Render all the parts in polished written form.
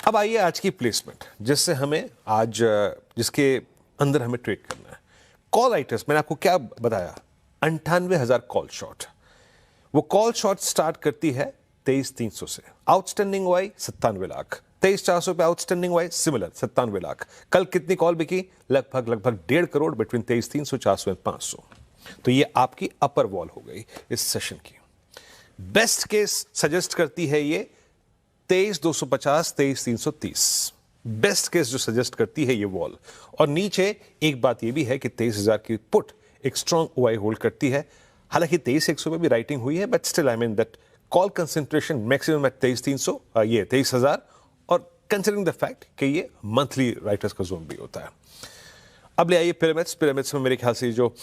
अब आइए आज की प्लेसमेंट, जिससे हमें आज जिसके अंदर हमें ट्रेड करना है। कॉल राइटर्स, मैंने आपको क्या बताया, 98,000 कॉल शॉट। वो कॉल शॉट स्टार्ट करती है 23,300 से। आउटस्टैंडिंग वाई 97 लाख, 23,400 पे आउटस्टैंडिंग वाई सिमिलर 97 लाख। कल कितनी कॉल बिकी? लगभग 1.5 करोड़ बिटवीन 23,300, 400 एंड 500। तो ये आपकी अपर वॉल हो गई इस सेशन की। बेस्ट केस सजेस्ट करती है ये 23,250, 23,330। बेस्ट केस जो सजेस्ट करती है ये वॉल। और नीचे एक बात ये भी है कि 23,000 की पुट एक स्ट्रॉन्ग ओआई होल्ड करती है। हालांकि 23,100 में भी राइटिंग हुई है, but still I mean that call concentration maximum at 23,300, ये 23,000। और कंसिडरिंग द फैक्ट कि ये मंथली राइटर्स का जोन भी होता है। अब ले आइए पिरामिड्स में मेरे ख्याल से जो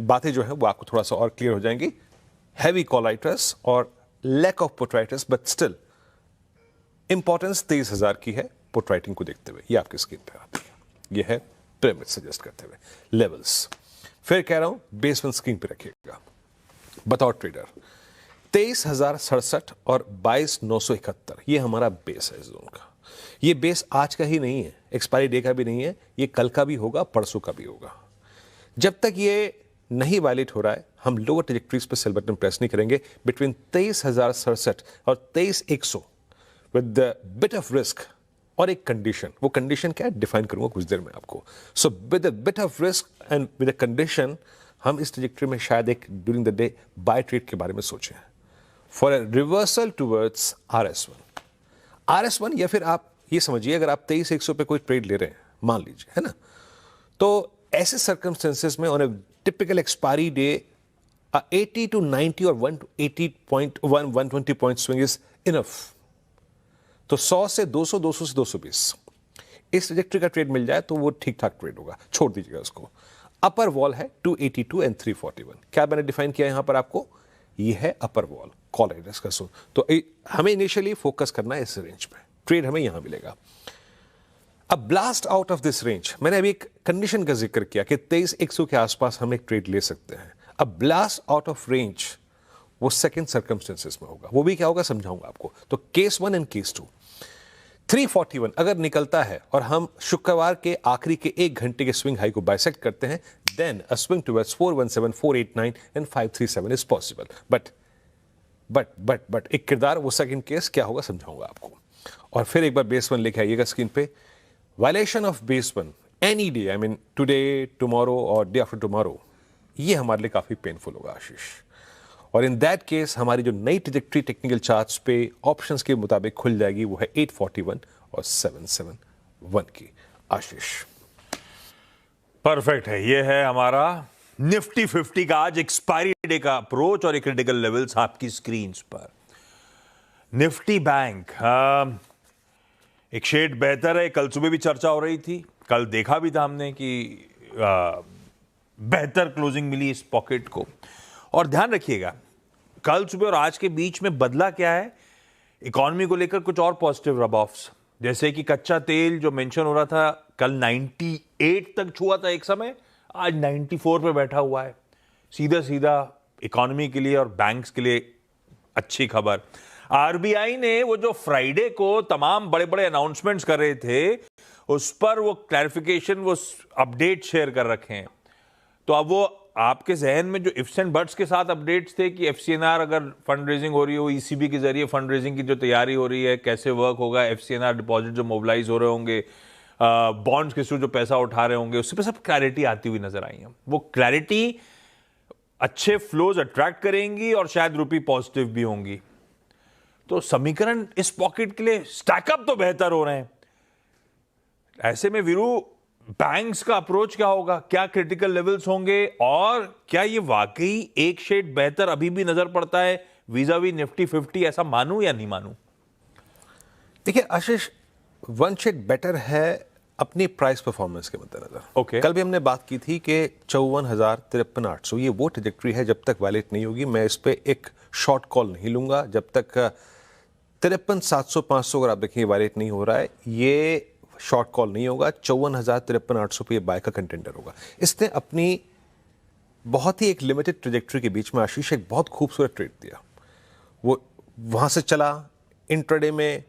बातें जो है वो आपको थोड़ा सा और क्लियर हो जाएंगी। हैवी कॉल राइटर्स और lack of put writers, but still importance 23,000 की है पुट राइटिंग को देखते हुए। ये आपकी स्क्रीन पे आती है, ये है पिरामिड सजेस्ट करते हुए लेवल्स। फिर कह रहा हूं बेस वन स्क्रीन पे रखिएगा। बताओ ट्रेडर, 23,067 और 22,971 ये हमारा बेस है इस जोन का। ये बेस आज का ही नहीं है, एक्सपायरी डे का भी नहीं है, ये कल का भी होगा, परसों का भी होगा। जब तक ये नहीं वायलेट हो रहा है, हम लोअर ट्रेजेक्टरीज पे सेल बटन प्रेस नहीं करेंगे। बिटवीन 23,067 और 23,100 विद बिट ऑफ रिस्क और एक कंडीशन। वो कंडीशन क्या है डिफाइन करूंगा कुछ देर में आपको। So with bit of risk and with a condition, हम इस ट्रेजेक्टरी में शायद एक during the day buy trade के बारे में सोचें for a reversal towards RS1। RS1, या फिर आप ये समझिए अगर आप 23,100 पे कोई ट्रेड ले रहे हैं मान लीजिए, है ना, तो ऐसे सर्कमस्टेंसेस में on a typical expiry day 80 to 90 और 120 पॉइंट स्विंग इज इनफ। तो 100 से 200, 200 से 220 इस ट्रेजेक्टरी का ट्रेड मिल जाए तो वो ठीक ठाक ट्रेड होगा, छोड़ दीजिएगा उसको। अपर वॉल है 282 एंड 341। क्या मैंने डिफाइन किया यहां पर आपको? ये है अपर वॉल कॉल राइटर्स का जोन। तो हमें इनिशियली फोकस करना है इस रेंज पे, ट्रेड हमें यहां मिलेगा। अब blast out of this range, मैंने अभी एक कंडीशन का जिक्र किया कि 23,100 के आसपास हम एक ट्रेड ले सकते हैं। अब ब्लास्ट आउट ऑफ रेंज वो सेकंड सर्कमस्टेंसेस में होगा। वो भी क्या होगा समझाऊंगा आपको। तो केस 1 एंड केस 2, 341 अगर निकलता है और हम शुक्रवार के आखिरी के 1 घंटे के स्विंग हाई को बाइसेक्ट करते हैं, then a swing towards 417, 489 and 537 is possible. But एक किरदार, वो सेकंड केस क्या होगा समझाऊंगा आपको। और फिर एक बार बेस वन लेके आइएगा स्क्रीन पे। Violation of base one any day, I mean today, tomorrow और डे आफ्टर टुमारो, ये हमारे लिए काफी पेनफुल होगा आशीष। और इन दैट केस हमारी जो नई ट्रेजेक्टरी टेक्निकल चार्ट्स पे ऑप्शंस के मुताबिक खुल जाएगी, वो है 841 और 771 की। आशीष परफेक्ट है। ये है हमारा निफ्टी 50 का आज एक्सपायरी डे का अप्रोच और क्रिटिकल लेवल्स आपकी स्क्रीन पर। निफ्टी बैंक एक शेड बेहतर है। कल सुबह भी चर्चा हो रही थी, कल देखा भी था हमने कि बेहतर क्लोजिंग मिली इस पॉकेट को। और ध्यान रखिएगा, कल सुबह और आज के बीच में बदला क्या है, इकोनॉमी को लेकर कुछ और पॉजिटिव रब ऑफ्स, जैसे कि कच्चा तेल जो मेंशन हो रहा था कल 98 तक छुआ था एक समय, आज 94 पे बैठा हुआ है। सीधा सीधा इकोनॉमी के लिए और बैंक्स के लिए अच्छी खबर। आरबीआई ने वो जो फ्राइडे को तमाम बड़े बड़े अनाउंसमेंट्स कर रहे थे, उस पर वो क्लैरिफिकेशन, वो अपडेट शेयर कर रखे हैं। तो अब वो आपके जहन में जो इफ्स एंड बट्स के साथ अपडेट्स थे कि एफसीएनआर अगर फंड रेजिंग हो रही हो, ईसीबी के जरिए फंड रेजिंग की जो तैयारी हो रही है, कैसे वर्क होगा, एफसीएनआर डिपॉजिट जो मोबिलाइज हो रहे होंगे, बॉन्ड्स के थ्रू जो पैसा उठा रहे होंगे, उससे पे सब क्लैरिटी आती हुई नजर आई है। वो क्लैरिटी अच्छे फ्लोज अट्रैक्ट करेंगी और शायद रुपी पॉजिटिव भी होंगी। तो समीकरण इस पॉकेट के लिए स्टैकअप तो बेहतर हो रहे हैं। ऐसे में वीरू, बैंक्स का अप्रोच क्या होगा, क्या क्रिटिकल लेवल्स होंगे, और क्या ये वाकई एक शेड बेहतर अभी भी नजर पड़ता है वीज़ावी निफ्टी 50? ऐसा मानूं या नहीं मानूं? देखिए आशीष, 1 शेड बेटर है अपनी प्राइस परफॉर्मेंस के मद्देनजर। ओके। कल भी हमने बात की थी कि 54,53,800 ये वो ट्रेजेक्टरी है, जब तक वायलेट नहीं होगी मैं इस पे एक शॉर्ट कॉल नहीं लूंगा। जब तक 53,700-500 अगर आप देखिए वायलेट नहीं हो रहा है, ये शॉर्ट कॉल नहीं होगा। 54,53,800 पे ये बाय का कंटेंडर होगा। इसने अपनी बहुत ही एक लिमिटेड ट्रेजेक्टरी के बीच में आशीष एक बहुत खूबसूरत ट्रेड दिया। वो वहां से चला, इंट्राडे में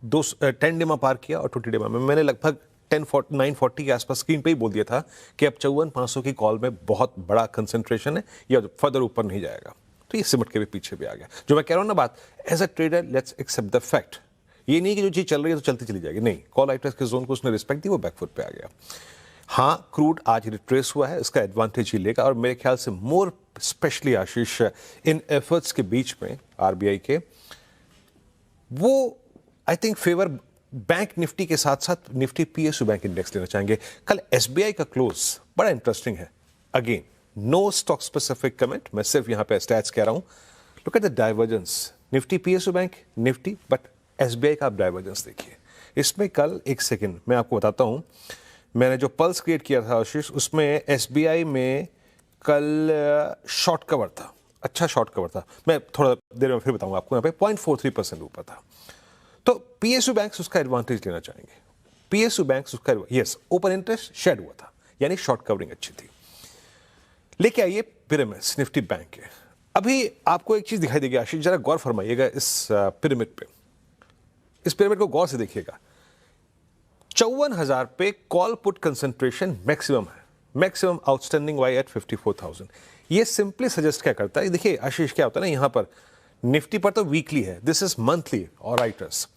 10 डेमा पार किया और 20 डेमा में मैंने लगभग 940 के आसपास स्क्रीन पे ही बोल दिया था कि अब 54,500 की कॉल में बहुत बड़ा कंसंट्रेशन है, या फर्दर ऊपर नहीं जाएगा। तो ये सिमट के भी पीछे भी आ गया। जो मैं कह रहा हूं ना बात, as a trader let's accept the fact. ये नहीं कि जो चीज चल रही है तो चलती चली जाएगी, नहीं। कॉल राइटर्स के जोन को उसने रिस्पेक्ट दी, वो बैकफुट पे आ गया। हाँ, क्रूड आज रिट्रेस हुआ है, इसका एडवांटेज ही लेगा, और मेरे ख्याल से मोर स्पेशली आशीष इन एफर्ट्स के बीच में आरबीआई के, वो I think favour bank Nifty के साथ साथ निफ्टी पीएसयू बैंक इंडेक्स लेना चाहेंगे। कल एसबीआई का क्लोज बड़ा इंटरेस्टिंग है। Again no stock specific comment, मैं सिर्फ यहां पे स्टैट्स कह रहा हूं। Look at the divergence, Nifty PSU bank Nifty, but SBI का आप डाइवर्जेंस देखिए। इसमें कल एक सेकेंड मैं आपको बताता हूं, मैंने जो पल्स क्रिएट किया था आशीष, उसमें एसबीआई में कल शॉर्ट कवर था, अच्छा शॉर्ट कवर था। मैं थोड़ा देर में फिर बताऊंगा आपको। यहाँ पे 0.43% ऊपर था। तो पीएसयू बैंक्स उसका एडवांटेज लेना चाहेंगे। पीएसयू बैंक्स उसका यस, ओपन इंटरेस्ट शेड हुआ था, यानी शॉर्ट कवरिंग अच्छी थी। लेके आइए पिरामिड्स निफ्टी बैंक के। अभी आपको एक चीज दिखाई देगी आशीष, जरा गौर फरमाइएगा इस पिरामिड पे। इस पिरामिड को गौर से देखिएगा। 54,000 पे कॉल पुट कंसंट्रेशन मैक्सिमम है, मैक्सिमम आउटस्टैंडिंग वाई एट 54,000। ये सिंपली सजेस्ट क्या करता है, देखिए आशीष क्या होता है ना, यहां पर निफ्टी पर तो वीकली है, दिस इज मंथली और राइटर्स।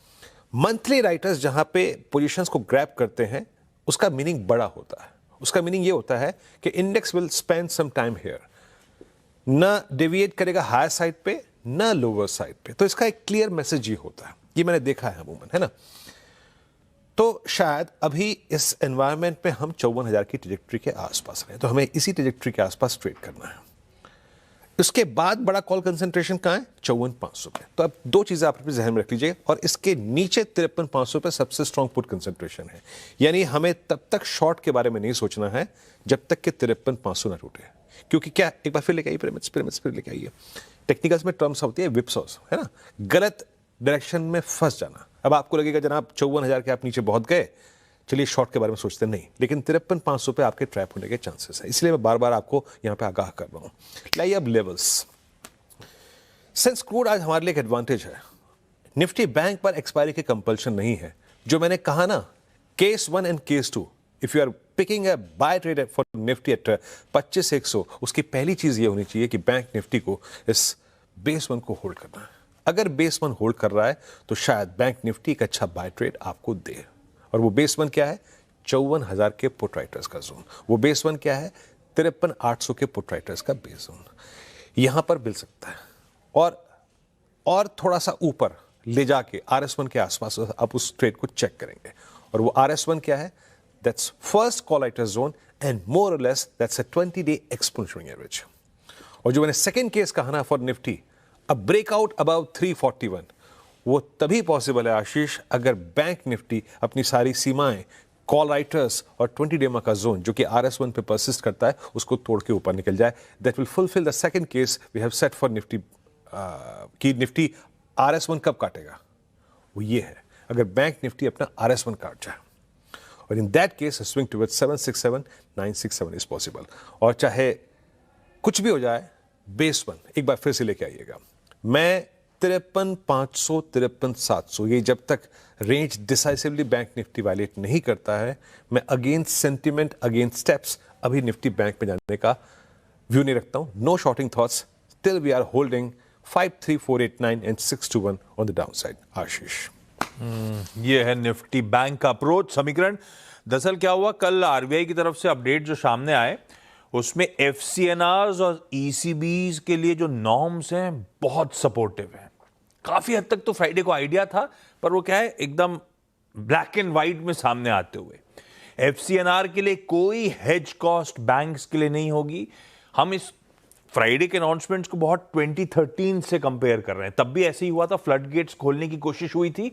मंथली राइटर्स जहां पे पोजीशंस को ग्रैब करते हैं, उसका मीनिंग बड़ा होता है। उसका मीनिंग ये होता है कि index will spend some time here, ना डेविएट करेगा हायर साइड पे ना लोअर साइड पे। तो इसका एक क्लियर मैसेज ये होता है, ये मैंने देखा है अमूमन, है ना। तो शायद अभी इस एनवायरनमेंट पे हम 54,000 की ट्रेजेक्ट्री के आसपास रहे, तो हमें इसी ट्रेजेक्ट्री के आसपास ट्रेड करना है। उसके बाद बड़ा कॉल कंसंट्रेशन कहाँ है, 54,500 पे। तो अब दो चीजें आप अपने जहन में रख लीजिए, और इसके नीचे 53,500 पे सबसे स्ट्रॉन्ग पुट कंसंट्रेशन है। यानी हमें तब तक शॉर्ट के बारे में नहीं सोचना है जब तक कि 53,500 ना टूटे। क्योंकि क्या, एक बार फिर लेके आइए पिरामिड्स फिर लेके आइए। टेक्निकल्स में टर्म्स होती है विप्सॉस, है ना, गलत डायरेक्शन में फंस जाना। अब आपको लगेगा जनाब 54,000 के आप नीचे बहुत गए, चलिए शॉर्ट के बारे में सोचते नहीं, लेकिन 53,500 पे आपके ट्रैप होने के चांसेस है। इसलिए मैं बार बार आपको यहां पे आगाह कर रहा हूं। लाइए अब लेवल्स। सिंस क्रूड आज हमारे लिए एक एडवांटेज है, निफ्टी बैंक पर एक्सपायरी के कंपल्शन नहीं है। जो मैंने कहा ना, case 1 and case 2, if you are picking a buy trade for Nifty at 25,100, उसकी पहली चीज ये होनी चाहिए कि बैंक निफ्टी को इस बेस 1 को होल्ड करना है। अगर बेस 1 होल्ड कर रहा है तो शायद बैंक निफ्टी एक अच्छा बाय ट्रेड आपको दे। और वो बेस 1 क्या है, 54,000 के पुट राइटर्स का जोन। वो बेस 1 क्या है, 53,800 के पुट राइटर्स का बेस जोन। यहां पर मिल सकता है, और थोड़ा सा ऊपर ले जाके RS1 के आसपास आप उस ट्रेड को चेक करेंगे। और वो RS1 क्या है, that's first call writer zone, and more or less that's a 20-day exponential average. और जो मैंने सेकेंड केस कहा ना for Nifty, a breakout above 341, वो तभी पॉसिबल है आशीष अगर बैंक निफ्टी अपनी सारी सीमाएं, कॉल राइटर्स और 20 डेमा का जोन जो कि RS1 पे परसिस्ट करता है, उसको तोड़ के ऊपर निकल जाए। That will fulfil the second case we have set for Nifty. कि निफ्टी RS1 कब काटेगा, वो ये है अगर बैंक निफ्टी अपना RS1 काट जाए, और in that case swing towards 767 967 is possible. और चाहे कुछ भी हो जाए, बेस 1 एक बार फिर से लेके आइएगा। मैं 53,500 53,700 ये जब तक range decisively bank Nifty violate नहीं करता है, मैं अगेंस्ट सेंटिमेंट, अगेंस्ट स्टेप्स अभी निफ्टी बैंक में जाने का व्यू नहीं रखता हूं। No shorting thoughts till we are holding 53489 and 621 on the down side. Ashish, ये है निफ्टी बैंक का अप्रोच समीकरण। दरअसल क्या हुआ, कल आरबीआई की तरफ से अपडेट जो सामने आए, उसमें एफसीएनआर्स और ईसीबीज के लिए जो नॉर्म्स हैं बहुत सपोर्टिव हैं। काफी हद तक तो फ्राइडे को आइडिया था, पर वो क्या है, एकदम ब्लैक एंड व्हाइट में सामने आते हुए। एफसीएनआर के लिए कोई हेज कॉस्ट बैंक्स के लिए नहीं होगी। हम इस फ्राइडे के अनाउंसमेंट्स को बहुत 2013 से कंपेयर कर रहे हैं, तब भी ऐसे ही हुआ था, फ्लड गेट्स खोलने की कोशिश हुई थी।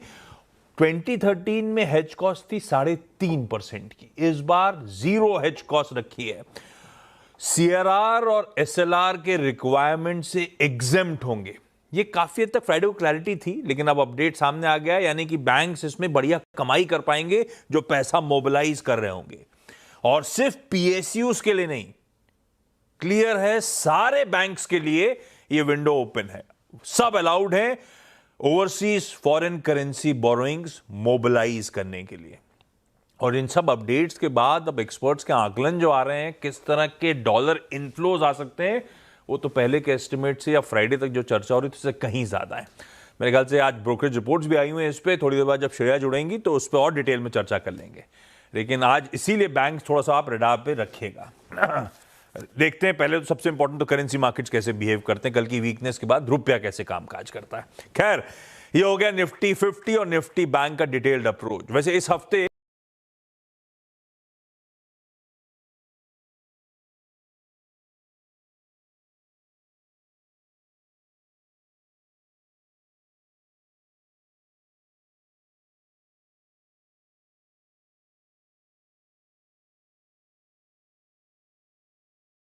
2013 में हेज कॉस्ट थी 3.5% की, इस बार 0 हेज कॉस्ट रखी है। सीआरआर और एसएलआर के रिक्वायरमेंट से एग्जेम्प्ट होंगे। ये काफी हद तक फ्राइडे को क्लैरिटी थी, लेकिन अब अपडेट सामने आ गया, यानी कि बैंक्स इसमें बढ़िया कमाई कर पाएंगे जो पैसा मोबिलाइज कर रहे होंगे। और सिर्फ पीएसयूज के लिए नहीं, क्लियर है सारे बैंक्स के लिए ये विंडो ओपन है, सब अलाउड है। Overseas foreign currency borrowings mobilise करने के लिए। और इन सब अपडेट्स के बाद अब एक्सपर्ट्स के आकलन जो आ रहे हैं किस तरह के डॉलर इनफ्लोज आ सकते हैं, वो तो पहले के एस्टिमेट से या फ्राइडे तक जो चर्चा हो रही थी उससे कहीं ज्यादा है। मेरे ख्याल से आज ब्रोकरेज रिपोर्ट्स भी आई हुई हैं इस पर, थोड़ी देर बाद जब श्रेया जुड़ेंगी तो उस पर और डिटेल में चर्चा कर लेंगे। लेकिन आज इसीलिए बैंक थोड़ा सा आप रडार पे रखिएगा। देखते हैं, पहले तो सबसे इंपॉर्टेंट तो करेंसी मार्केट्स कैसे बिहेव करते हैं, कल की वीकनेस के बाद रुपया कैसे कामकाज करता है। खैर, ये हो गया निफ्टी 50 और निफ्टी बैंक का डिटेल्ड अप्रोच। वैसे इस हफ्ते